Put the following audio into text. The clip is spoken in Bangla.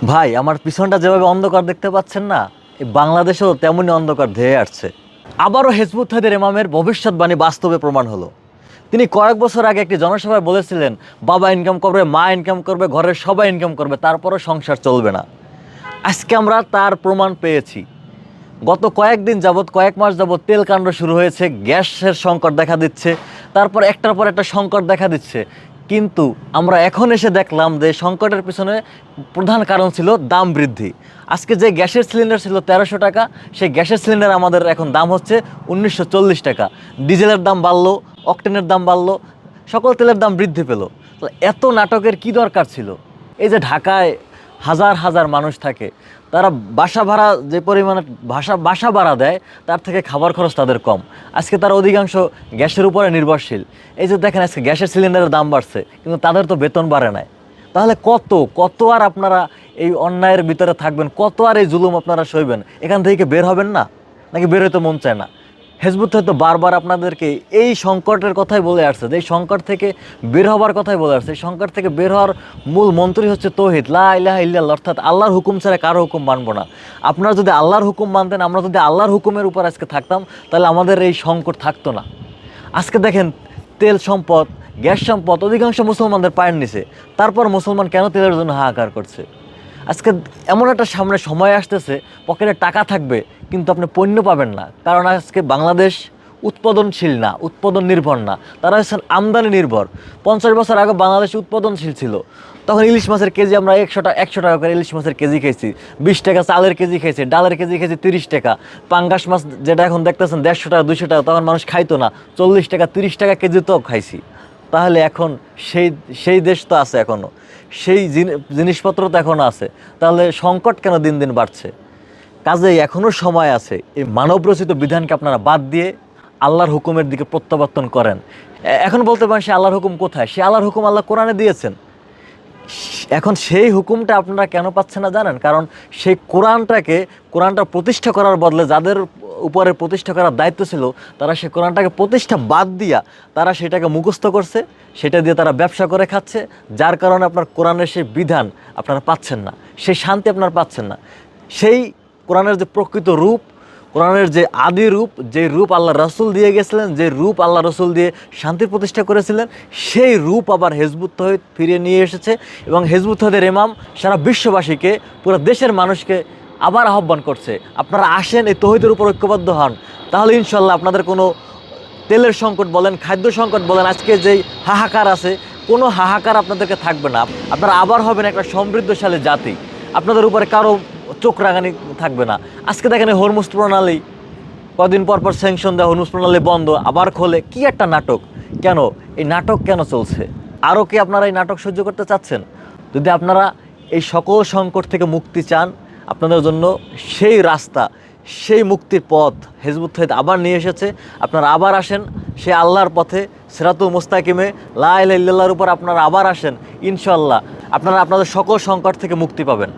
ভাই, আমার পিছনটা যেভাবে অন্ধকার দেখতে পাচ্ছেন না, এই বাংলাদেশেও তেমনই অন্ধকার ধেয়ে আসছে। আবারও হেজবুত তাহদের ইমামের ভবিষ্যৎবাণী বাস্তবে প্রমাণ হলো। তিনি কয়েক বছর আগে একটি জনসভায় বলেছিলেন, বাবা ইনকাম করবে, মা ইনকাম করবে, ঘরের সবাই ইনকাম করবে, তারপরও সংসার চলবে না। আজকে আমরা তার প্রমাণ পেয়েছি। গত কয়েকদিন যাবৎ, কয়েক মাস যাবৎ তেল কাণ্ড শুরু হয়েছে, গ্যাসের সংকট দেখা দিচ্ছে, তারপর একটার পর একটা সংকট দেখা দিচ্ছে। কিন্তু আমরা এখন এসে দেখলাম যে সংকটের পিছনে প্রধান কারণ ছিল দাম বৃদ্ধি। আজকে যে গ্যাসের সিলিন্ডার ছিল 1300 টাকা, সেই গ্যাসের সিলিন্ডার আমাদের এখন দাম হচ্ছে 1940 টাকা। ডিজেলের দাম বাড়লো, অকটেনের দাম বাড়লো, সকল তেলের দাম বৃদ্ধি পেল। তো এত নাটকের কি দরকার ছিল? এই যে ঢাকায় হাজার হাজার মানুষ থাকে, তারা বাসা ভাড়া যে পরিমাণে বাসা ভাড়া দেয়, তার থেকে খাবার খরচ তাদের কম। আজকে তারা অধিকাংশ গ্যাসের উপরে নির্ভরশীল। এই যে দেখেন, আজকে গ্যাসের সিলিন্ডারের দাম বাড়ছে, কিন্তু তাদের তো বেতন বাড়ে নাই। তাহলে কত কত আর আপনারা এই অন্যায়ের ভিতরে থাকবেন? কত আর এই জুলুম আপনারা সইবেন? এখান থেকে বের হবেন না? নাকি বের হইতে মন চায় না? হেজবুত হয়তো বারবার আপনাদেরকে এই সংকটের কথাই বলে আসছে, যে এই সংকট থেকে বের হবার কথাই বলে আসছে। এই সংকট থেকে বের হওয়ার মূল মন্ত্রই হচ্ছে তৌহিদ, লা ইলাহা ইল্লাল্লাহ, অর্থাৎ আল্লাহর হুকুম ছাড়া কারো হুকুম মানবো না। আপনারা যদি আল্লাহর হুকুম মানতেন, আমরা যদি আল্লাহর হুকুমের উপর আজকে থাকতাম, তাহলে আমাদের এই সংকট থাকতো না। আজকে দেখেন, তেল সম্পদ, গ্যাস সম্পদ অধিকাংশ মুসলমানদের পায়ের নিচে। তারপর মুসলমান কেন তেলের জন্য হাহাকার করছে? আজকে এমন একটা সামনে সময় আসতেছে, পকেটে টাকা থাকবে কিন্তু আপনি পণ্য পাবেন না। কারণ আজকে বাংলাদেশ উৎপাদনশীল না, উৎপাদন নির্ভর না, তারা হচ্ছেন আমদানি নির্ভর। 50 বছর আগে বাংলাদেশ উৎপাদনশীল ছিল, তখন ইলিশ মাছের কেজি আমরা 100 টাকা করে ইলিশ মাছের কেজি খেয়েছি, 20 টাকা চালের কেজি খেয়েছি, ডালের কেজি খেয়েছি 30 টাকা। পাঙ্গাস মাছ যেটা এখন দেখতেছেন 150 টাকা 200 টাকা, তখন মানুষ খাইতো না, 40 টাকা 30 টাকা কেজি তো খাইছি। তাহলে এখন সেই সেই দেশ তো আছে এখনও, সেই জিনিসপত্র তো এখনও আছে। তাহলে সংকট কেন দিন দিন বাড়ছে? কাজেই এখনও সময় আছে। এই মানবরচিত বিধানকে আপনারা বাদ দিয়ে আল্লাহর হুকুমের দিকে প্রত্যাবর্তন করেন। এখন বলতে পারেন, সে আল্লাহর হুকুম কোথায়? সে আল্লাহর হুকুম আল্লাহ কোরআনে দিয়েছেন। এখন সেই হুকুমটা আপনারা কেন পাচ্ছেন না জানেন? কারণ সেই কোরআনটা প্রতিষ্ঠা করার বদলে যাদের উপরে প্রতিষ্ঠা করার দায়িত্ব ছিল, তারা সেই কোরআনটাকে প্রতিষ্ঠা বাদ দিয়া তারা সেটাকে মুখস্থ করছে, সেটা দিয়ে তারা ব্যবসা করে খাচ্ছে। যার কারণে আপনার কোরআনের সেই বিধান আপনারা পাচ্ছেন না, সেই শান্তি আপনারা পাচ্ছেন না। সেই কোরআনের যে প্রকৃত রূপ, কোরআনের যে আদি রূপ, যে রূপ আল্লাহ রসুল দিয়ে গেছিলেন, যে রূপ আল্লাহ রসুল দিয়ে শান্তির প্রতিষ্ঠা করেছিলেন, সেই রূপ আবার হেজবুত তৌহিদ ফিরিয়ে নিয়ে এসেছে। এবং হেজবুত তৌহিদের ইমাম সারা বিশ্ববাসীকে, পুরো দেশের মানুষকে আবার আহ্বান করছে, আপনারা আসেন, এই তৌহিদের উপর ঐক্যবদ্ধ হন। তাহলে ইনশাল্লাহ আপনাদের কোনো তেলের সংকট বলেন, খাদ্য সংকট বলেন, আজকে যেই হাহাকার আছে, কোনো হাহাকার আপনাদেরকে থাকবে না। আপনারা আবার হবেন একটা সমৃদ্ধশালী জাতি। আপনাদের উপরে কারো চোখ রাঙানি থাকবে না। আজকে দেখেন, হরমুজ প্রণালী কদিন পর পর স্যাংশন দেয়, হরমুজ প্রণালী বন্ধ, আবার খোলে। কি একটা নাটক! কেন এই নাটক কেন চলছে? আরও কি আপনারা এই নাটক সহ্য করতে চাচ্ছেন? যদি আপনারা এই সকল সংকট থেকে মুক্তি চান, আপনাদের জন্য সেই রাস্তা, সেই মুক্তির পথ হিজবুত তৌহিদ আবার নিয়ে এসেছে। আপনারা আবার আসেন সে আল্লাহর পথে, সিরাতুল মুস্তাকিমে, লা ইলাহা ইল্লাল্লাহর উপর আপনারা আবার আসেন। ইনশাআল্লাহ আপনারা আপনাদের সকল সংকট থেকে মুক্তি পাবেন।